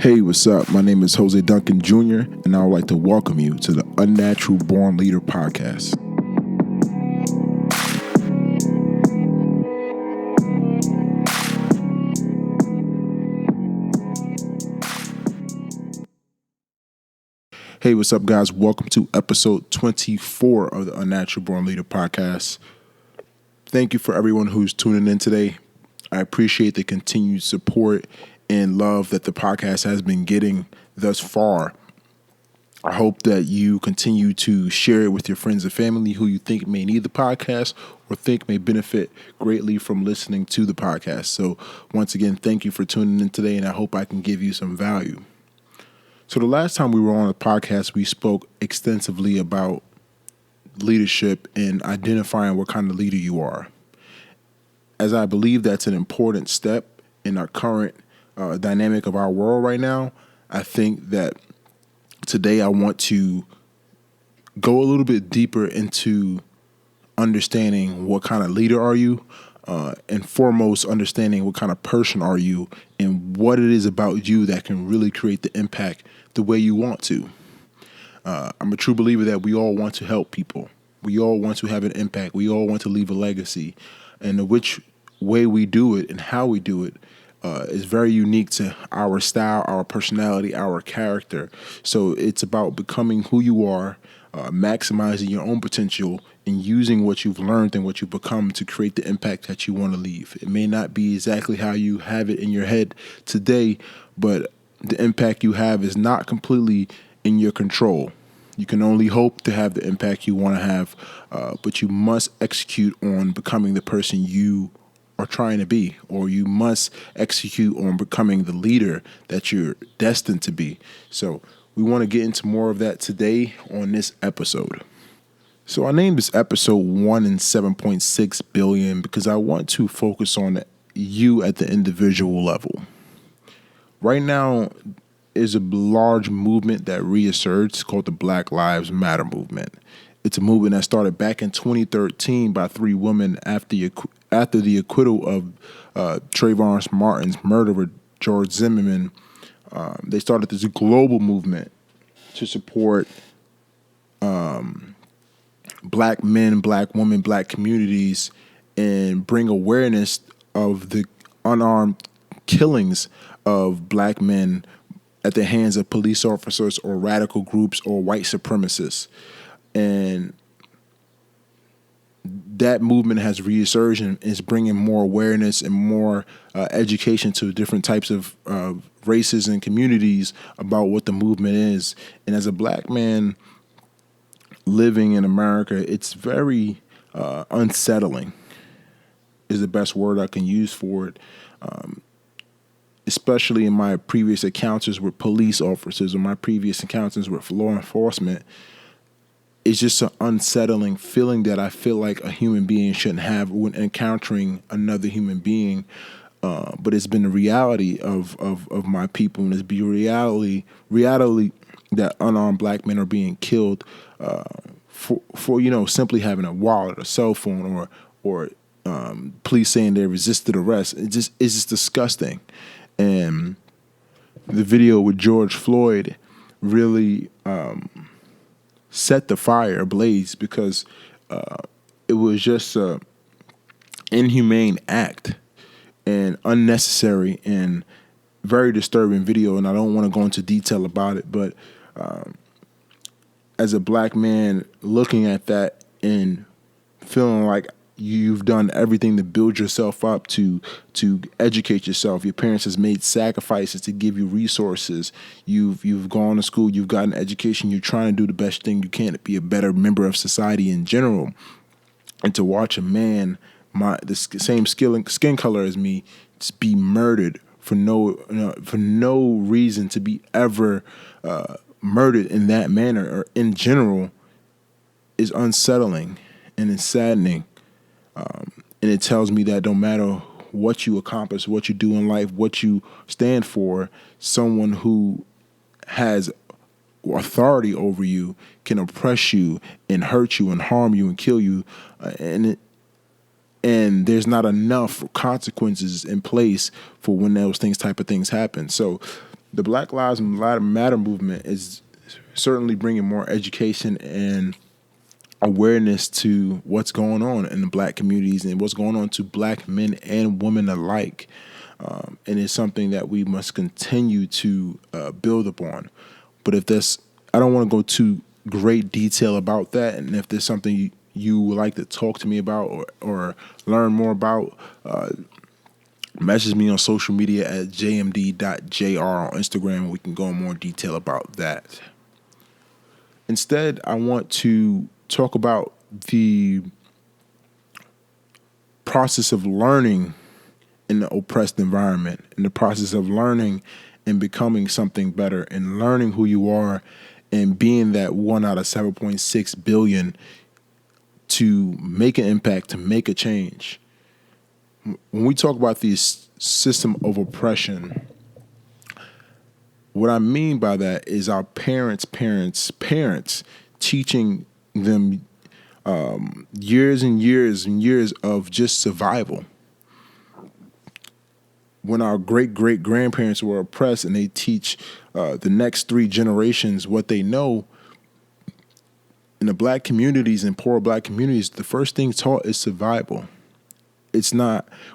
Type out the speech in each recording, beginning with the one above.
Hey, what's up? My name is Jose Duncan Jr., and I would like to welcome you to the Unnatural Born Leader podcast. Hey, what's up, guys? Welcome to episode 24 of the Unnatural Born Leader podcast. Thank you for everyone who's tuning in today. I appreciate the continued support and love that the podcast has been getting thus far. I hope that you continue to share it with your friends and family who you think may need the podcast or think may benefit greatly from listening to the podcast. So once again, thank you for tuning in today, and I hope I can give you some value. So the last time we were on the podcast, we spoke extensively about leadership and identifying what kind of leader you are. As I believe that's an important step in our current dynamic of our world right now, I think that today I want to go a little bit deeper into understanding what kind of leader are you, and foremost understanding what kind of person are you and what it is about you that can really create the impact the way you want to. I'm a true believer that we all want to help people. We all want to have an impact. We all want to leave a legacy. And which way we do it and how we do it is very unique to our style, our personality, our character. So it's about becoming who you are, maximizing your own potential, and using what you've learned and what you've become to create the impact that you want to leave. It may not be exactly how you have it in your head today, but the impact you have is not completely in your control. You can only hope to have the impact you want to have, but you must execute on becoming the person you are trying to be, or you must execute on becoming the leader that you're destined to be. So we want to get into more of that today on this episode. So I named this episode 1 in 7.6 billion because I want to focus on you at the individual level. Right now is a large movement that reasserts called the Black Lives Matter movement. It's a movement that started back in 2013 by 3 women after the acquittal of Trayvon Martin's murderer, George Zimmerman. They started this global movement to support black men, black women, black communities, and bring awareness of the unarmed killings of black men at the hands of police officers or radical groups or white supremacists. And that movement has resurged and is bringing more awareness and more education to different types of races and communities about what the movement is. And as a black man living in America, it's very unsettling is the best word I can use for it. Especially in my previous encounters with police officers or my previous encounters with law enforcement, it's just an unsettling feeling that I feel like a human being shouldn't have when encountering another human being. But it's been the reality of my people, and it's been reality that unarmed black men are being killed for simply having a wallet, a cell phone, or police saying they resisted arrest. It's just disgusting. And the video with George Floyd really set the fire ablaze because it was just an inhumane act and unnecessary and very disturbing video. And I don't want to go into detail about it, but as a black man looking at that and feeling like you've done everything to build yourself up, to educate yourself. Your parents has made sacrifices to give you resources. You've gone to school. You've gotten education. You're trying to do the best thing you can to be a better member of society in general. And to watch a man, the same skin color as me, just be murdered for no reason to be ever murdered in that manner or in general is unsettling and it's saddening. And it tells me that no matter what you accomplish, what you do in life, what you stand for, someone who has authority over you can oppress you and hurt you and harm you and kill you. And there's not enough consequences in place for when those type of things happen. So The Black Lives Matter movement is certainly bringing more education and awareness to what's going on in the black communities and what's going on to black men and women alike. And it's something that we must continue to build upon. But if there's, I don't want to go too great detail about that. And if there's something you would like to talk to me about or learn more about, message me on social media at jmd.jr on Instagram, and we can go in more detail about that. Instead, I want to talk about the process of learning in the oppressed environment, in the process of learning and becoming something better and learning who you are and being that 1 out of 7.6 billion to make an impact, to make a change. When we talk about this system of oppression, what I mean by that is our parents' teaching them years and years and years of just survival. When our great-great-grandparents were oppressed and they teach the next 3 generations what they know, in the black communities and poor black communities, the first thing taught is survival.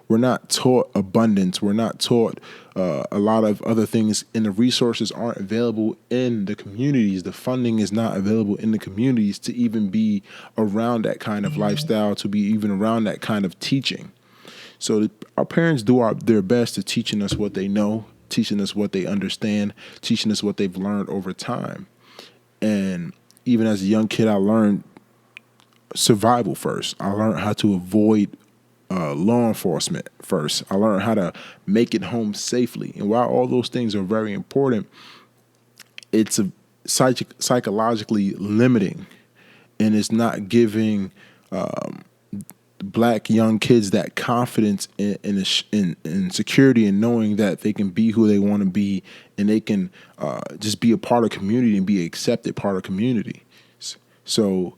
We're not taught abundance. We're not taught a lot of other things, and the resources aren't available in the communities. The funding is not available in the communities to even be around that kind of lifestyle, to be even around that kind of teaching. So our parents do their best to teaching us what they know, teaching us what they understand, teaching us what they've learned over time. And even as a young kid, I learned survival first. I learned how to avoid law enforcement first. I learned how to make it home safely. And while all those things are very important, it's psychologically limiting, and it's not giving black young kids that confidence in security and knowing that they can be who they want to be, and they can just be a part of community and be an accepted part of community. So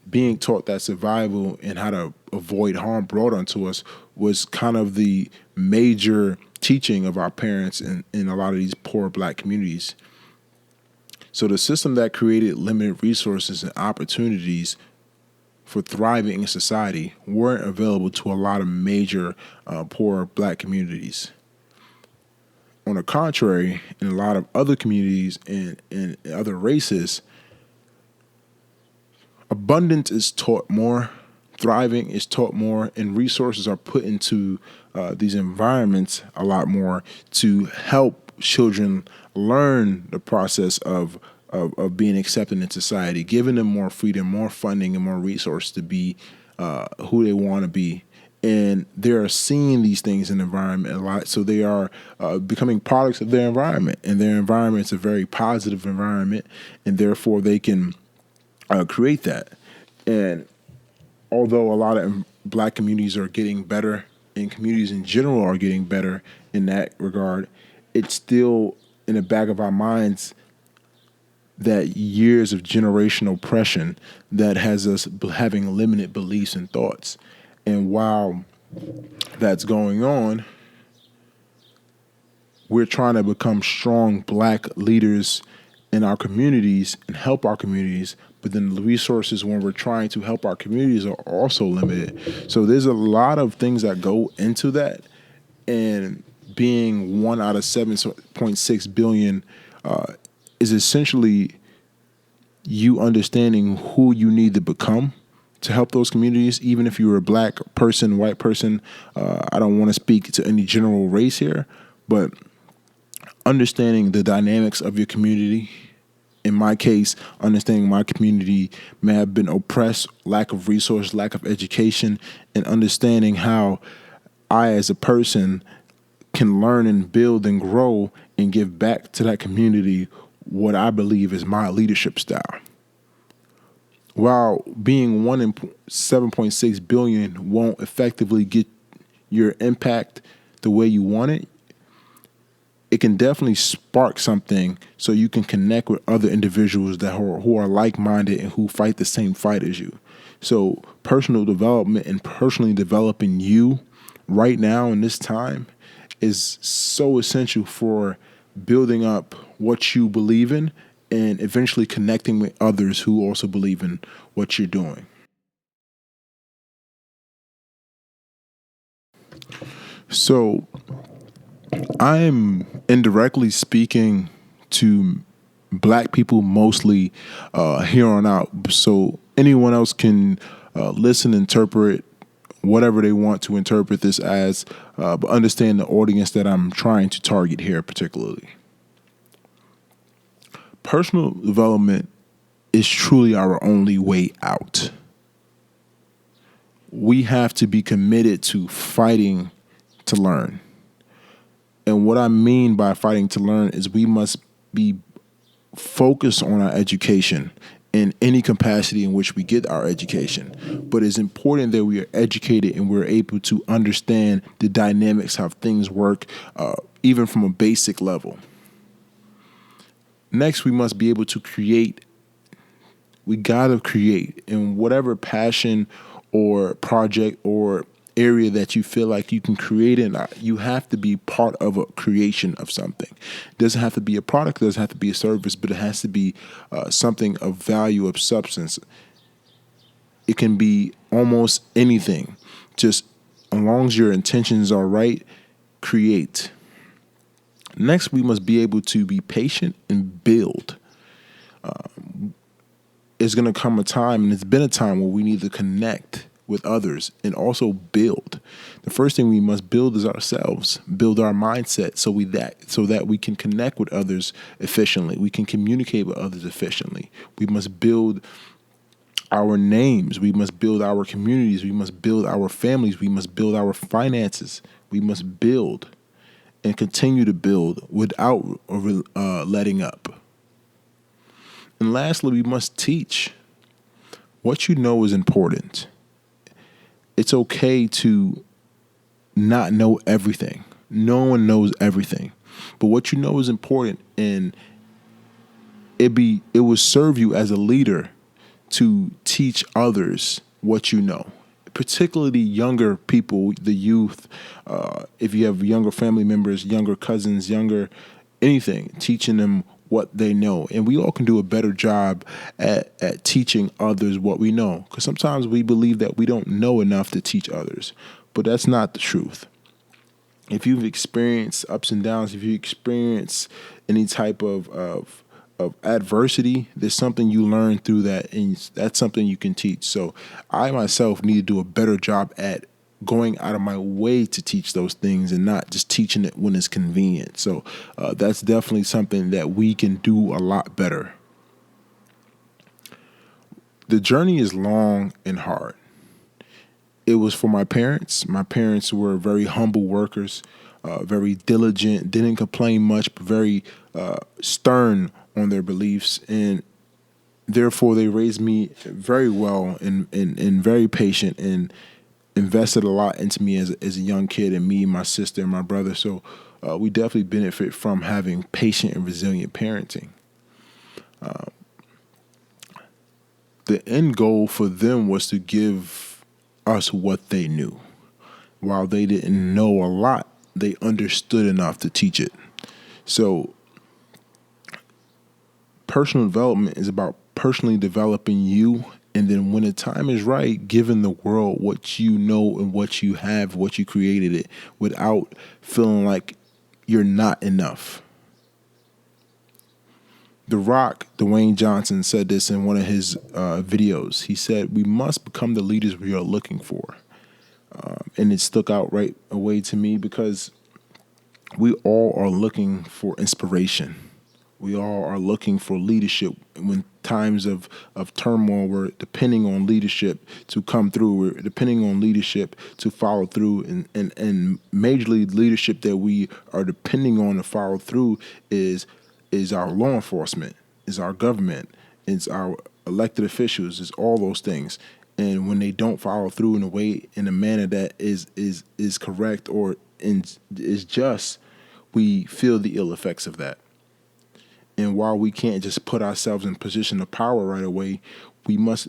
being taught that survival and how to avoid harm brought onto us was kind of the major teaching of our parents in a lot of these poor black communities. So the system that created limited resources and opportunities for thriving in society weren't available to a lot of major poor black communities. On the contrary, in a lot of other communities and other races, abundance is taught more, thriving is taught more, and resources are put into these environments a lot more to help children learn the process of being accepted in society, giving them more freedom, more funding, and more resources to be who they want to be. And they're seeing these things in the environment a lot, so they are becoming products of their environment, and their environment's a very positive environment, and therefore they can create that. And although a lot of black communities are getting better, and communities in general are getting better in that regard, it's still in the back of our minds that years of generational oppression that has us having limited beliefs and thoughts. And while that's going on, we're trying to become strong black leaders in our communities and help our communities, but then the resources when we're trying to help our communities are also limited. So there's a lot of things that go into that, and being 1 out of 7.6 billion is essentially you understanding who you need to become to help those communities, even if you're a black person, white person. I don't want to speak to any general race here, but understanding the dynamics of your community. In my case, understanding my community may have been oppressed, lack of resource, lack of education, and understanding how I as a person can learn and build and grow and give back to that community what I believe is my leadership style. While being 1 in 7.6 billion won't effectively get your impact the way you want it, it can definitely spark something so you can connect with other individuals that who are like-minded and who fight the same fight as you. So personal development and personally developing you right now in this time is so essential for building up what you believe in, and eventually connecting with others who also believe in what you're doing. So I'm indirectly speaking to black people mostly here on out. So anyone else can listen, interpret whatever they want to interpret this as, but understand the audience that I'm trying to target here particularly. Personal development is truly our only way out. We have to be committed to fighting to learn. And what I mean by fighting to learn is we must be focused on our education in any capacity in which we get our education. But it's important that we are educated and we're able to understand the dynamics, how things work, even from a basic level. Next, we must be able to create. We got to create in whatever passion or project or area that you feel like you can create in. You have to be part of a creation of something. It doesn't have to be a product, it doesn't have to be a service, but it has to be something of value, of substance. It can be almost anything. Just as long as your intentions are right, create. Next, we must be able to be patient and build. It's going to come a time, and it's been a time where we need to connect with others and also build. The first thing we must build is ourselves, build our mindset so that we can connect with others efficiently. We can communicate with others efficiently. We must build our names. We must build our communities. We must build our families. We must build our finances. We must build and continue to build without letting up. And lastly, we must teach. What you know is important. It's okay to not know everything. No one knows everything. But what you know is important, and it will serve you as a leader to teach others what you know, particularly younger people, the youth. If you have younger family members, younger cousins, younger anything, teaching them what they know. And we all can do a better job at teaching others what we know. Because sometimes we believe that we don't know enough to teach others. But that's not the truth. If you've experienced ups and downs, if you experience any type of adversity, there's something you learn through that, and that's something you can teach. So I myself need to do a better job at going out of my way to teach those things and not just teaching it when it's convenient. So that's definitely something that we can do a lot better. The journey is long and hard. It was for my parents. My parents were very humble workers, very diligent, didn't complain much, but very stern on their beliefs. And therefore, they raised me very well and very patient and invested a lot into me as a young kid, and me, my sister, and my brother. So we definitely benefit from having patient and resilient parenting. The end goal for them was to give us what they knew. While they didn't know a lot, they understood enough to teach it. So personal development is about personally developing you, and then when the time is right, giving the world what you know and what you have, what you created it, without feeling like you're not enough. The Rock, Dwayne Johnson, said this in one of his videos. He said, "We must become the leaders we are looking for." And it stuck out right away to me because we all are looking for inspiration. We all are looking for leadership. When times of turmoil, we're depending on leadership to come through. We're depending on leadership to follow through. And majorly leadership that we are depending on to follow through is our law enforcement, is our government, it's our elected officials, it's all those things. And when they don't follow through in a manner that is correct or is just, we feel the ill effects of that. And while we can't just put ourselves in position of power right away, we must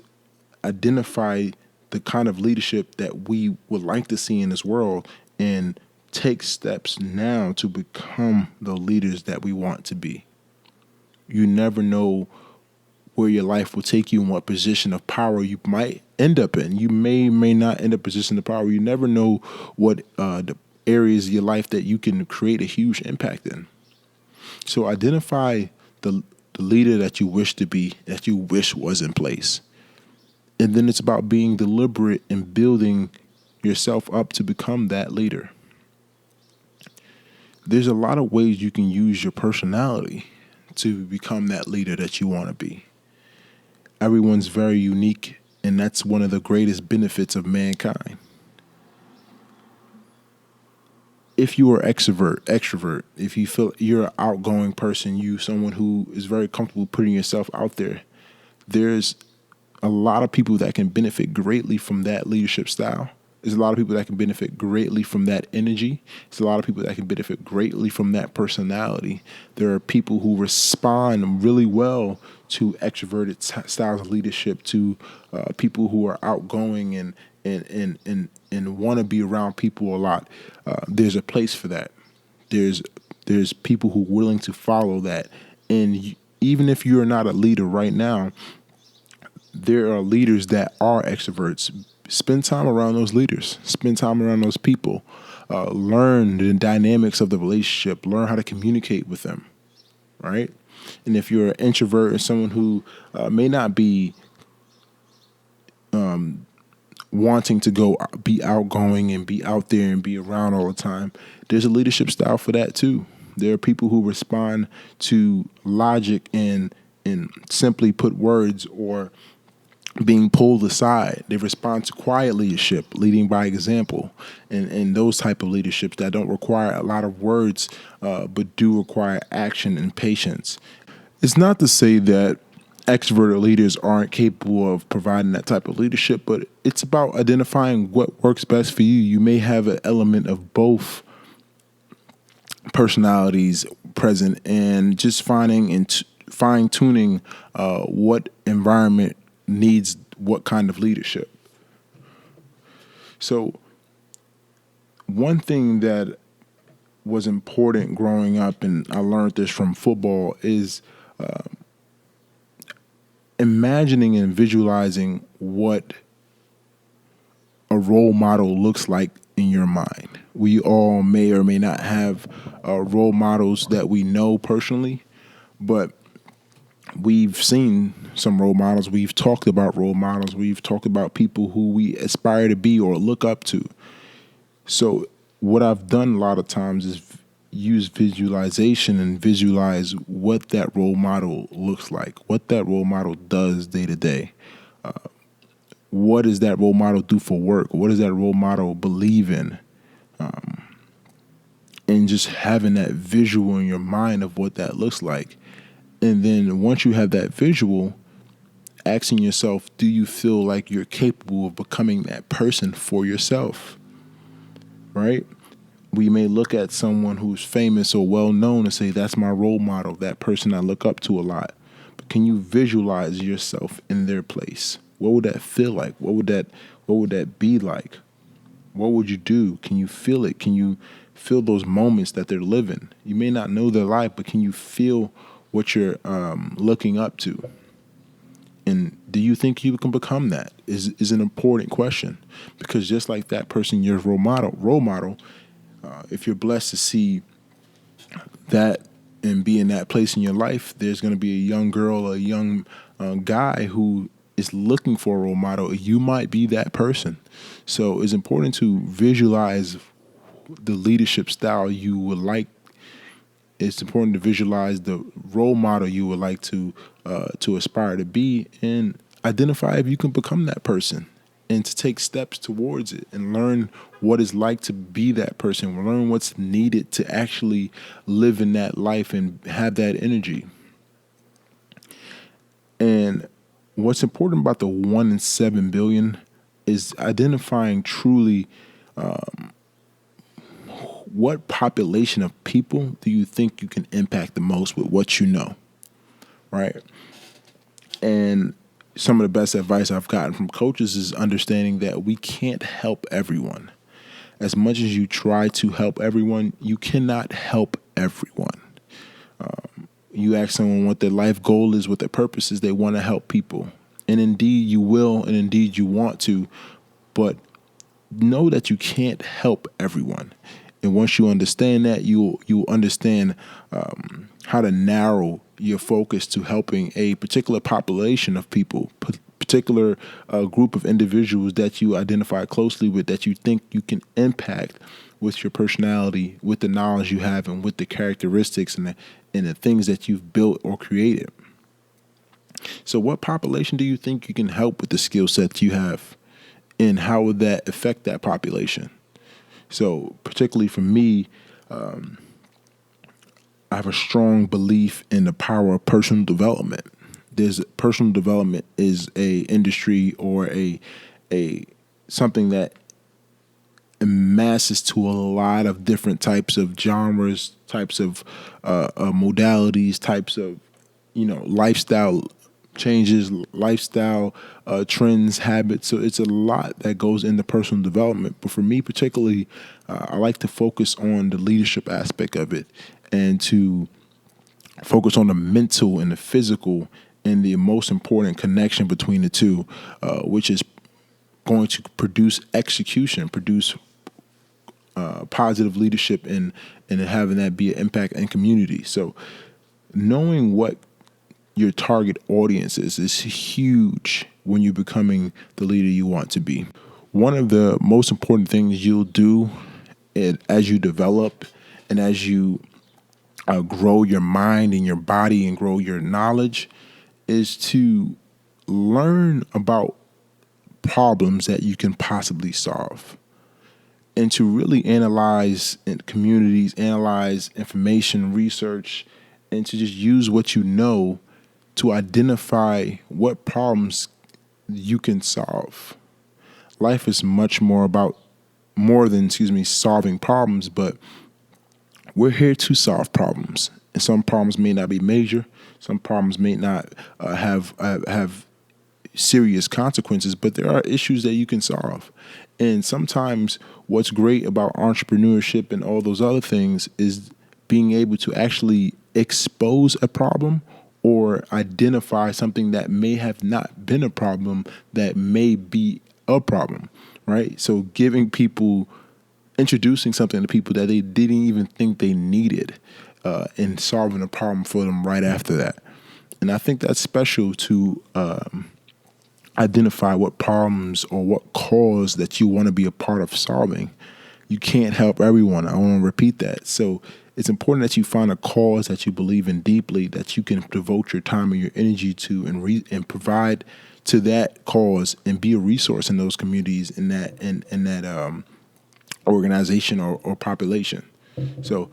identify the kind of leadership that we would like to see in this world and take steps now to become the leaders that we want to be. You never know where your life will take you and what position of power you might end up in. You may not end up in a position of power. You never know what the areas of your life that you can create a huge impact in. So identify the leader that you wish to be, that you wish was in place. And then it's about being deliberate and building yourself up to become that leader. There's a lot of ways you can use your personality to become that leader that you want to be. Everyone's very unique, and that's one of the greatest benefits of mankind. If you are extrovert, if you feel you're an outgoing person, you someone who is very comfortable putting yourself out there, there's a lot of people that can benefit greatly from that leadership style. There's a lot of people that can benefit greatly from that energy. There's a lot of people that can benefit greatly from that personality. There are people who respond really well to extroverted styles of leadership, to people who are outgoing and want to be around people a lot. There's a place for that. There's people who are willing to follow that. And even if you're not a leader right now, there are leaders that are extroverts. Spend time around those leaders. Spend time around those people. Learn the dynamics of the relationship. Learn how to communicate with them, right? And if you're an introvert or someone who may not be wanting to go be outgoing and be out there and be around all the time, there's a leadership style for that too. There are people who respond to logic and simply put words or being pulled aside. They respond to quiet leadership, leading by example, and those type of leaderships that don't require a lot of words, but do require action and patience. It's not to say that extroverted leaders aren't capable of providing that type of leadership, but it's about identifying what works best for you. You may have an element of both personalities present, and just finding and fine tuning what environment needs what kind of leadership. So one thing that was important growing up, and I learned this from football, is imagining and visualizing what a role model looks like in your mind. We all may or may not have role models that we know personally, but we've seen some role models. We've talked about role models. We've talked about people who we aspire to be or look up to. So what I've done a lot of times is use visualization and visualize what that role model looks like, what that role model does day to day. What does that role model do for work? What does that role model believe in? And just having that visual in your mind of what that looks like. And then once you have that visual, asking yourself, do you feel like you're capable of becoming that person for yourself? Right? We may look at someone who's famous or well known and say, that's my role model, that person I look up to a lot. But can you visualize yourself in their place? What would that feel like? What would that be like? What would you do? Can you feel it? Can you feel those moments that they're living? You may not know their life, but can you feel what you're looking up to? And do you think you can become that? Is an important question, because just like that person, your role model, if you're blessed to see that and be in that place in your life, there's going to be a young girl, a young guy who is looking for a role model. You might be that person. So it's important to visualize the leadership style you would like. It's important to visualize the role model you would like to aspire to be, and identify if you can become that person, and to take steps towards it and learn what it's like to be that person. Learn what's needed to actually live in that life and have that energy. And what's important about the 1 in 7 billion is identifying truly what population of people do you think you can impact the most with what you know, right? And some of the best advice I've gotten from coaches is understanding that we can't help everyone. as much as you try to help everyone, you cannot help everyone. You ask someone what their life goal is, what their purpose is, they want to help people. And indeed you will, and indeed you want to, but know that you can't help everyone. And once you understand that, you'll understand how to narrow your focus to helping a particular population of people, particular group of individuals that you identify closely with, that you think you can impact with your personality, with the knowledge you have, and with the characteristics and the things that you've built or created. So what population do you think you can help with the skill sets you have? And how would that affect that population? So particularly for me, I have a strong belief in the power of personal development. Personal development is a industry or a something that amasses to a lot of different types of genres, types of modalities, types of lifestyle changes, lifestyle trends, habits. So it's a lot that goes into personal development. But for me particularly, I like to focus on the leadership aspect of it, and to focus on the mental and the physical and the most important connection between the two, which is going to produce execution, produce positive leadership, and having that be an impact in community. So knowing what your target audience is huge when you're becoming the leader you want to be. One of the most important things you'll do as you develop and as you grow your mind and your body and grow your knowledge is to learn about problems that you can possibly solve, and to really analyze communities, analyze information, research, and to just use what you know to identify what problems you can solve. Life is much more than solving problems, but we're here to solve problems. And some problems may not be major. Some problems may not have serious consequences, but there are issues that you can solve. And sometimes what's great about entrepreneurship and all those other things is being able to actually expose a problem or identify something that may have not been a problem that may be a problem, right? So introducing something to people that they didn't even think they needed, and solving a problem for them right after that. And I think that's special to identify what problems or what cause that you want to be a part of solving. You can't help everyone. I want to repeat that. So it's important that you find a cause that you believe in deeply, that you can devote your time and your energy to, and provide to that cause, and be a resource in those communities, in that organization or population. So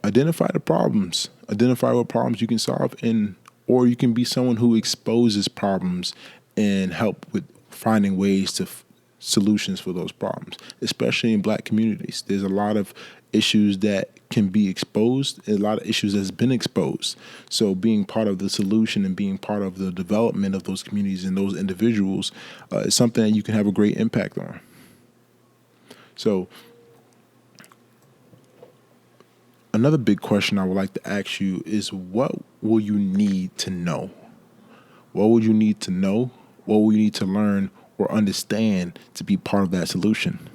identify the problems, identify what problems you can solve, or you can be someone who exposes problems and help with finding ways to solutions for those problems, especially in Black communities. There's a lot of issues that can be exposed, a lot of issues that's been exposed. So being part of the solution and being part of the development of those communities and those individuals is something that you can have a great impact on. So another big question I would like to ask you is, what will you need to know? What will you need to know? What will you need to learn or understand to be part of that solution?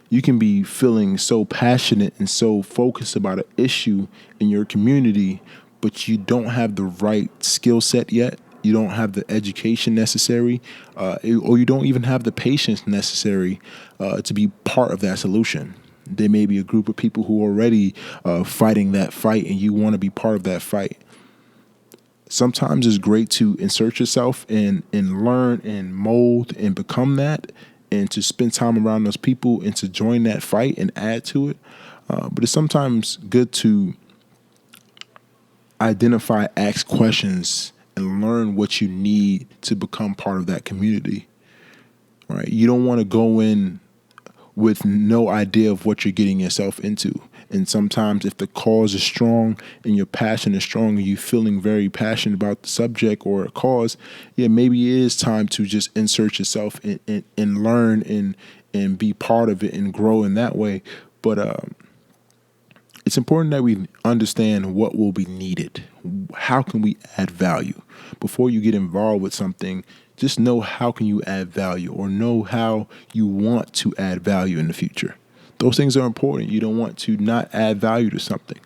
You can be feeling so passionate and so focused about an issue in your community, but you don't have the right skill set yet. You don't have the education necessary, or you don't even have the patience necessary to be part of that solution. There may be a group of people who are already fighting that fight, and you want to be part of that fight. Sometimes it's great to insert yourself and learn and mold and become that, and to spend time around those people and to join that fight and add to it. But it's sometimes good to identify, ask questions, and learn what you need to become part of that community. Right? You don't want to go in with no idea of what you're getting yourself into. And sometimes if the cause is strong and your passion is strong and you're feeling very passionate about the subject or a cause, maybe it is time to just insert yourself and learn and be part of it and grow in that way. But it's important that we understand what will be needed. How can we add value? Before you get involved with something, just know how can you add value, or know how you want to add value in the future. Those things are important. You don't want to not add value to something.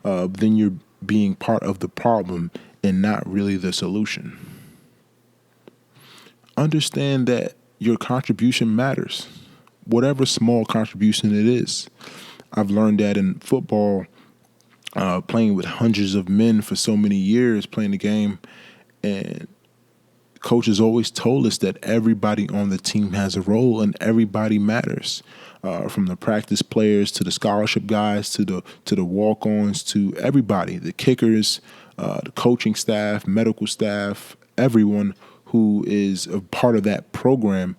Then you're being part of the problem and not really the solution. Understand that your contribution matters, whatever small contribution it is. I've learned that in football, playing with hundreds of men for so many years, playing the game, and coaches always told us that everybody on the team has a role and everybody matters, from the practice players to the scholarship guys to the walk-ons to everybody, the kickers, the coaching staff, medical staff, everyone who is a part of that program.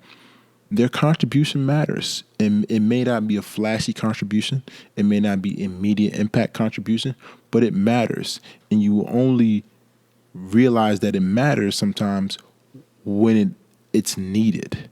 Their contribution matters. And it may not be a flashy contribution. It may not be immediate impact contribution, but it matters. And you will only realize that it matters sometimes when it's needed.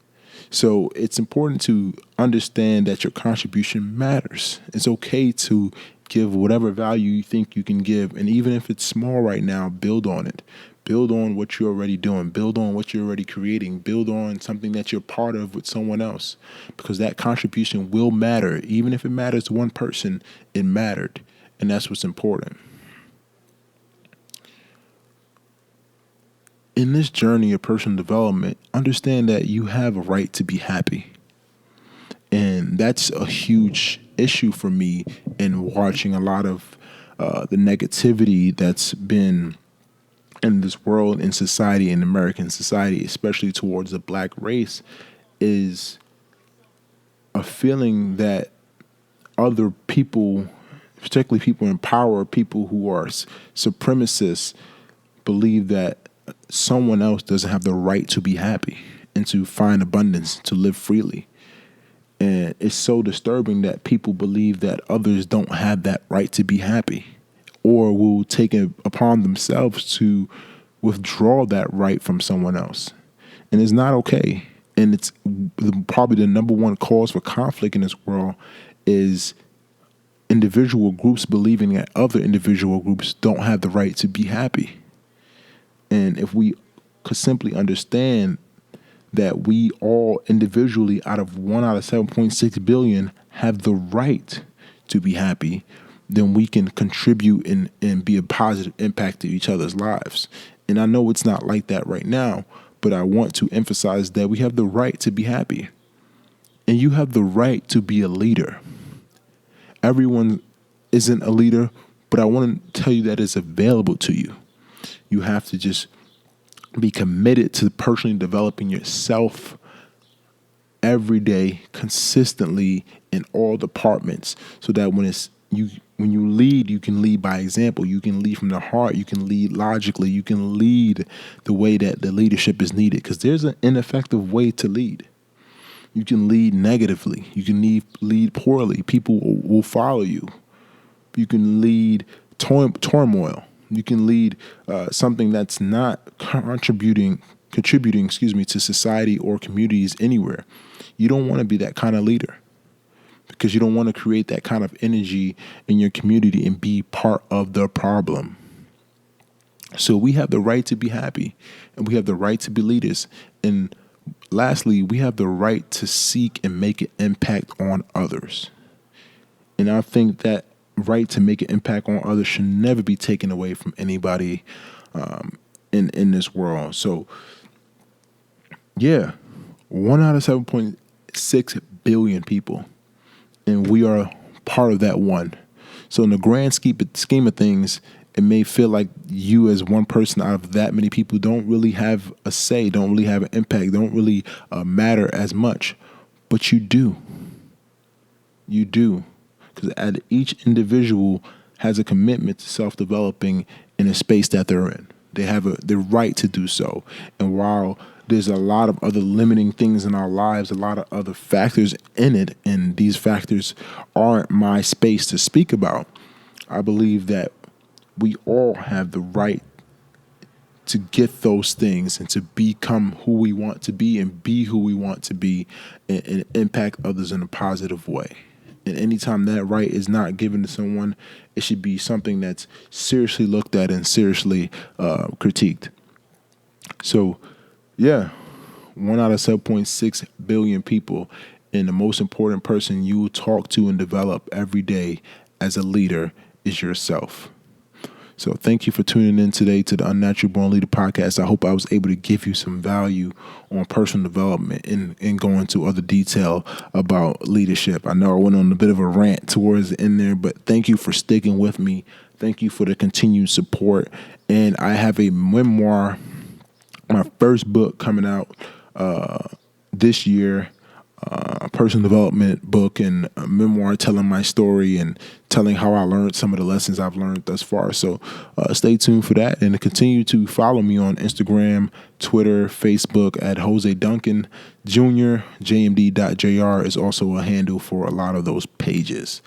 So it's important to understand that your contribution matters. It's okay to give whatever value you think you can give. And even if it's small right now, build on it. Build on what you're already doing. Build on what you're already creating. Build on something that you're part of with someone else, because that contribution will matter. Even if it matters to one person, it mattered. And that's what's important. In this journey of personal development, understand that you have a right to be happy. And that's a huge issue for me in watching a lot of the negativity that's been in this world, in society, in American society, especially towards the black race, is a feeling that other people, particularly people in power, people who are supremacists, believe that someone else doesn't have the right to be happy and to find abundance, to live freely. And it's so disturbing that people believe that others don't have that right to be happy, or will take it upon themselves to withdraw that right from someone else. And it's not okay. And it's probably the number one cause for conflict in this world is individual groups believing that other individual groups don't have the right to be happy. And if we could simply understand that we all individually, out of 7.6 billion, have the right to be happy, then we can contribute and be a positive impact to each other's lives. And I know it's not like that right now, but I want to emphasize that we have the right to be happy. And you have the right to be a leader. Everyone isn't a leader, but I want to tell you that it's available to you. You have to just be committed to personally developing yourself every day, consistently, in all departments, so that when you lead, you can lead by example. You can lead from the heart. You can lead logically. You can lead the way that the leadership is needed, because there's an ineffective way to lead. You can lead negatively. You can lead poorly. People will follow you. You can lead turmoil. You can lead something that's not contributing, to society or communities anywhere. You don't want to be that kind of leader, because you don't want to create that kind of energy in your community and be part of the problem. So we have the right to be happy, and we have the right to be leaders. And lastly, we have the right to seek and make an impact on others. And I think that right to make an impact on others should never be taken away from anybody in this world. So, yeah, 1 out of 7.6 billion people, and we are part of that one. So in the grand scheme of things, it may feel like you as one person out of that many people don't really have a say, don't really have an impact, don't really matter as much. But you do. You do. Because each individual has a commitment to self-developing in a space that they're in. They have the right to do so. And while there's a lot of other limiting things in our lives, a lot of other factors in it, and these factors aren't my space to speak about, I believe that we all have the right to get those things and to become who we want to be and be who we want to be and impact others in a positive way. And anytime that right is not given to someone, it should be something that's seriously looked at and seriously critiqued. So, yeah, 1 out of 7.6 billion people, and the most important person you talk to and develop every day as a leader is yourself. So thank you for tuning in today to the Unnatural Born Leader podcast. I hope I was able to give you some value on personal development and go into other detail about leadership. I know I went on a bit of a rant towards the end there, but thank you for sticking with me. Thank you for the continued support. And I have a memoir, my first book coming out this year, a personal development book and a memoir telling my story and telling how I learned some of the lessons I've learned thus far. So stay tuned for that and continue to follow me on Instagram, Twitter, Facebook at Jose Duncan Jr. JMD.jr is also a handle for a lot of those pages.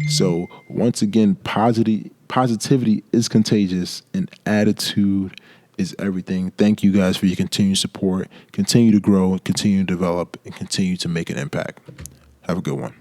So once again, positivity is contagious and attitude is everything. Thank you guys for your continued support. Continue to grow, continue to develop, and continue to make an impact. Have a good one.